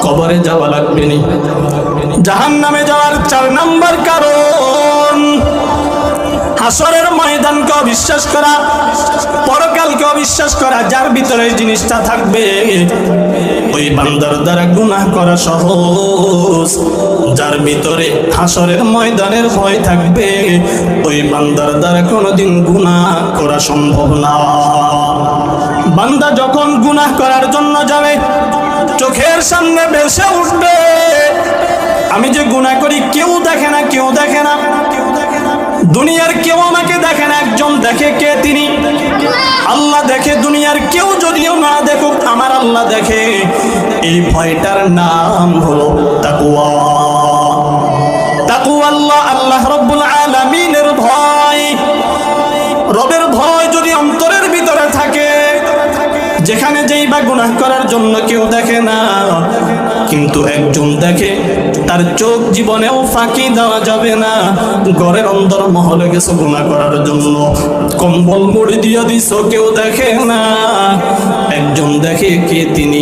কবরে যাওয়া লাগবে না। জাহান্নামে যাওয়ার 4 নাম্বার কারণ হাসরের ময়দানকে অবিশ্বাস করা, পরকালকে অবিশ্বাস করা। যার ভিতরে এই জিনিসটা থাকবে ওই বান্দার দ্বারা গুনাহ করা সহজ। যার ভিতরে হাসরের ময়দানের ভয় থাকবে ওই বান্দার দ্বারা কোনোদিন গুনাহ করা সম্ভব না। বান্দা যখন গুনাহ করার জন্য যাবে চোখের সামনে ভেসে উঠবে আমি যে গুনাহ করি, কেউ দেখে না, কেউ দেখে না, দুনিয়ার কেউ আমাকে দেখে না, একজন দেখে। কে? তিনি আল্লাহ দেখে। দুনিয়ার কেউ যদিও না দেখুক, আমার আল্লাহ দেখে। এই ভয়টার নাম হলো তাকওয়া। তাকওয়া আল্লাহ রাব্বুল আলামিনের ভয়। রবের ভয় যদি অন্তরের ভিতরে থাকে, যেখানে যেই বা গুনাহ করার জন্য কেউ দেখে না, কিন্তু একজন দেখে, তার চোখ জীবনেও ফাঁকি দেওয়া যাবে না। ঘরের অন্দর মহলে গেছে গুনাহ করার জন্য, কম্বল মুড়ি দিয়ে দিছো, কেউ দেখে না, একজন দেখে। কে? তিনি